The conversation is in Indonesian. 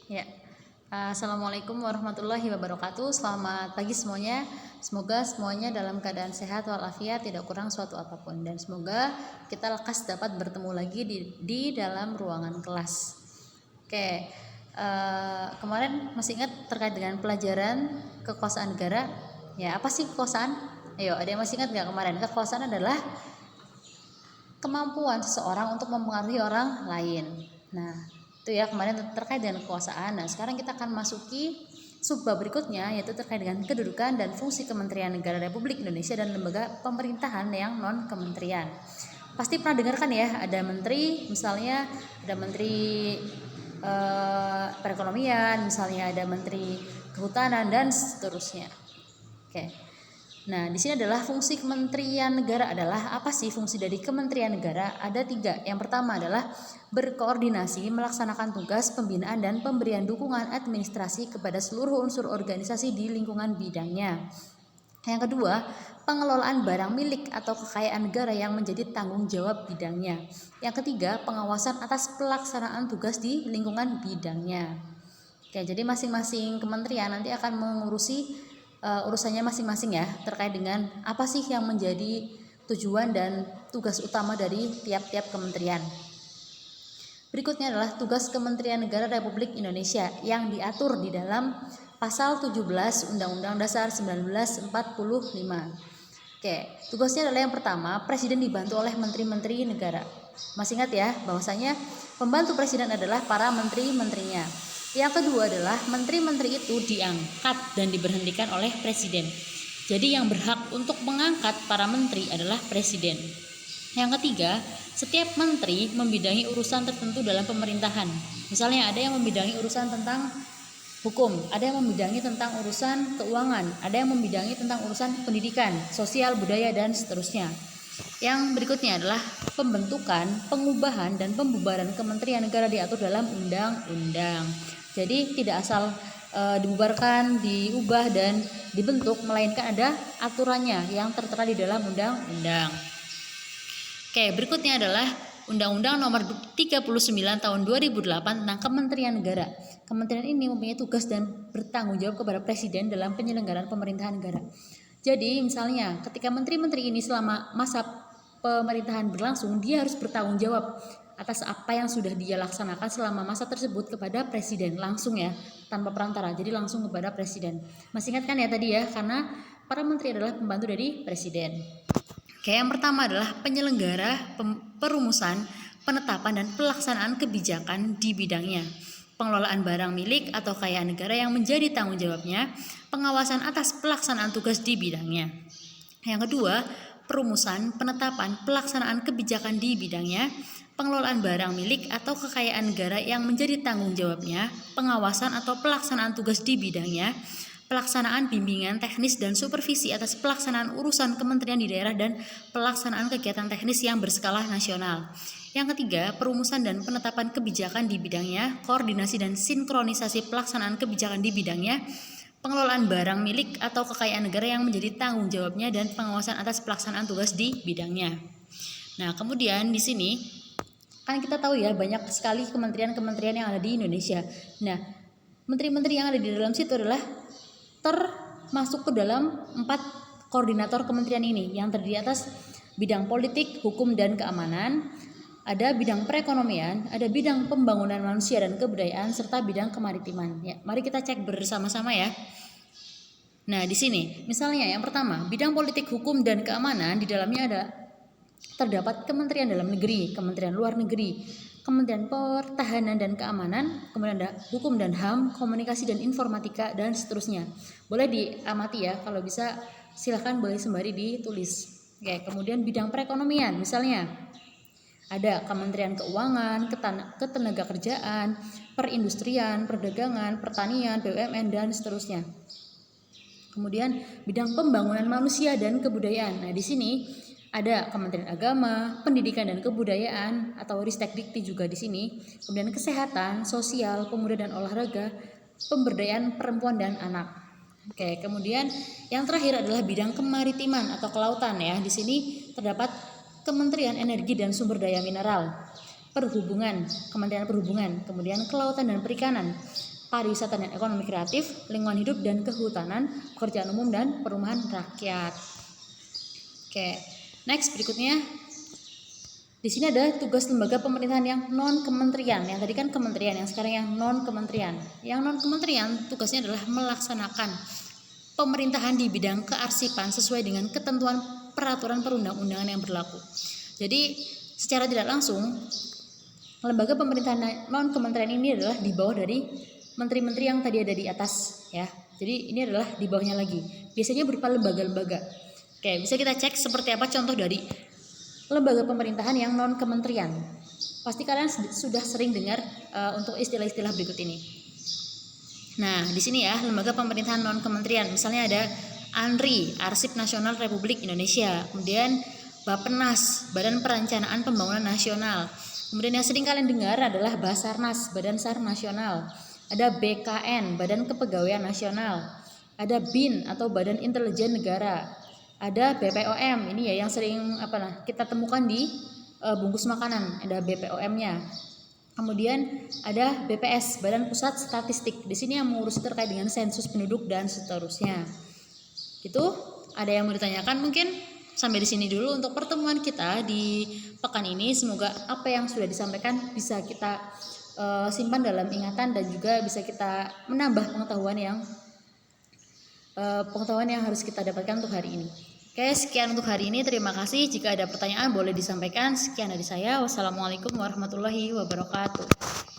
Ya, Assalamualaikum warahmatullahi wabarakatuh. Selamat pagi semuanya. Semoga semuanya dalam keadaan sehat walafiat, tidak kurang suatu apapun. Dan semoga kita lekas dapat bertemu lagi di dalam ruangan kelas. Oke, kemarin masih ingat terkait dengan pelajaran kekuasaan negara? Ya, apa sih kekuasaan? Ayo, ada yang masih ingat nggak kemarin? Kekuasaan adalah kemampuan seseorang untuk mempengaruhi orang lain. Nah, itu ya kemarin terkait dengan kekuasaan. Nah, sekarang kita akan masuki subbab berikutnya, yaitu terkait dengan kedudukan dan fungsi Kementerian Negara Republik Indonesia dan lembaga pemerintahan yang non kementerian. Pasti pernah dengar kan ya, ada menteri, misalnya ada menteri perekonomian, misalnya ada menteri kehutanan dan seterusnya. Oke. Nah, di sini adalah fungsi Kementerian Negara adalah apa sih fungsi dari Kementerian Negara? Ada 3. Yang pertama adalah berkoordinasi melaksanakan tugas pembinaan dan pemberian dukungan administrasi kepada seluruh unsur organisasi di lingkungan bidangnya. Yang kedua, pengelolaan barang milik atau kekayaan negara yang menjadi tanggung jawab bidangnya. Yang ketiga, pengawasan atas pelaksanaan tugas di lingkungan bidangnya. Oke, jadi masing-masing kementerian nanti akan mengurusi urusannya masing-masing ya, terkait dengan apa sih yang menjadi tujuan dan tugas utama dari tiap-tiap kementerian. Berikutnya adalah tugas Kementerian Negara Republik Indonesia yang diatur di dalam pasal 17 Undang-Undang Dasar 1945. Oke, tugasnya adalah yang pertama, Presiden dibantu oleh menteri-menteri negara. Masih ingat ya, bahwasanya pembantu Presiden adalah para menteri-menterinya. Yang kedua adalah menteri-menteri itu diangkat dan diberhentikan oleh Presiden. Jadi yang berhak untuk mengangkat para menteri adalah Presiden. Yang ketiga, setiap menteri membidangi urusan tertentu dalam pemerintahan. Misalnya ada yang membidangi urusan tentang hukum, ada yang membidangi tentang urusan keuangan, ada yang membidangi tentang urusan pendidikan, sosial, budaya, dan seterusnya. Yang berikutnya adalah pembentukan, pengubahan, dan pembubaran kementerian negara diatur dalam undang-undang. Jadi tidak asal dibubarkan, diubah, dan dibentuk, melainkan ada aturannya yang tertera di dalam undang-undang. Oke, berikutnya adalah Undang-Undang Nomor 39 Tahun 2008 tentang Kementerian Negara. Kementerian ini mempunyai tugas dan bertanggung jawab kepada Presiden dalam penyelenggaraan pemerintahan negara. Jadi misalnya ketika menteri-menteri ini selama masa pemerintahan berlangsung, dia harus bertanggung jawab atas apa yang sudah dia laksanakan selama masa tersebut kepada Presiden langsung ya, tanpa perantara. Jadi langsung kepada Presiden. Masih ingat kan ya tadi ya, karena para menteri adalah pembantu dari Presiden. Oke, yang pertama adalah penyelenggara perumusan, penetapan dan pelaksanaan kebijakan di bidangnya. Pengelolaan barang milik atau kekayaan negara yang menjadi tanggung jawabnya, pengawasan atas pelaksanaan tugas di bidangnya. Yang kedua, perumusan, penetapan, pelaksanaan kebijakan di bidangnya, pengelolaan barang milik atau kekayaan negara yang menjadi tanggung jawabnya, pengawasan atau pelaksanaan tugas di bidangnya, pelaksanaan bimbingan teknis dan supervisi atas pelaksanaan urusan kementerian di daerah dan pelaksanaan kegiatan teknis yang berskala nasional. Yang ketiga, perumusan dan penetapan kebijakan di bidangnya, koordinasi dan sinkronisasi pelaksanaan kebijakan di bidangnya, pengelolaan barang milik atau kekayaan negara yang menjadi tanggung jawabnya, dan pengawasan atas pelaksanaan tugas di bidangnya. Nah, kemudian di sini kan kita tahu ya banyak sekali kementerian-kementerian yang ada di Indonesia. Nah, menteri-menteri yang ada di dalam situ adalah termasuk ke dalam 4 koordinator kementerian ini yang terdiri atas bidang politik, hukum, dan keamanan, ada bidang perekonomian, ada bidang pembangunan manusia dan kebudayaan, serta bidang kemaritiman. Ya, mari kita cek bersama-sama ya. Nah, di sini misalnya yang pertama, bidang politik, hukum, dan keamanan, di dalamnya ada terdapat Kementerian Dalam Negeri, Kementerian Luar Negeri, Kementerian Pertahanan dan Keamanan, kemudian ada Hukum dan HAM, Komunikasi dan Informatika, dan seterusnya. Boleh diamati ya, kalau bisa silahkan boleh sembari ditulis. Oke, kemudian bidang perekonomian, misalnya ada Kementerian Keuangan, Ketenagakerjaan, Perindustrian, Perdagangan, Pertanian, BUMN, dan seterusnya. Kemudian bidang pembangunan manusia dan kebudayaan. Nah, di sini ada Kementerian Agama, Pendidikan dan Kebudayaan atau Ristekdikti juga di sini. Kemudian Kesehatan, Sosial, Pemuda dan Olahraga, Pemberdayaan Perempuan dan Anak. Oke, kemudian yang terakhir adalah bidang kemaritiman atau kelautan ya. Di sini terdapat Kementerian Energi dan Sumber Daya Mineral, Perhubungan, Kementerian Perhubungan, kemudian Kelautan dan Perikanan, pariwisata dan ekonomi kreatif, lingkungan hidup dan kehutanan, pekerjaan umum dan perumahan rakyat. Oke, next berikutnya. Di sini ada tugas lembaga pemerintahan yang non kementerian. Yang tadi kan kementerian, yang sekarang yang non kementerian. Yang non kementerian tugasnya adalah melaksanakan pemerintahan di bidang kearsipan sesuai dengan ketentuan peraturan perundang-undangan yang berlaku. Jadi secara tidak langsung lembaga pemerintahan non kementerian ini adalah di bawah dari menteri-menteri yang tadi ada di atas ya. Jadi ini adalah di bawahnya lagi. Biasanya berupa lembaga-lembaga. Oke, bisa kita cek seperti apa contoh dari lembaga pemerintahan yang non kementerian. Pasti kalian sudah sering dengar untuk istilah-istilah berikut ini. Nah, di sini ya lembaga pemerintahan non kementerian. Misalnya ada ANRI, Arsip Nasional Republik Indonesia. Kemudian Bappenas, Badan Perencanaan Pembangunan Nasional. Kemudian yang sering kalian dengar adalah Basarnas, Badan SAR Nasional. Ada BKN, Badan Kepegawaian Nasional. Ada BIN atau Badan Intelijen Negara. Ada BPOM, ini ya yang sering kita temukan di bungkus makanan, ada BPOM-nya. Kemudian ada BPS, Badan Pusat Statistik. Di sini yang mengurus terkait dengan sensus penduduk dan seterusnya. Gitu. Ada yang mau ditanyakan mungkin? Sampai di sini dulu untuk pertemuan kita di pekan ini. Semoga apa yang sudah disampaikan bisa kita simpan dalam ingatan dan juga bisa kita menambah pengetahuan yang harus kita dapatkan untuk hari ini. Oke, sekian untuk hari ini. Terima kasih. Jika ada pertanyaan boleh disampaikan. Sekian dari saya. Wassalamualaikum warahmatullahi wabarakatuh.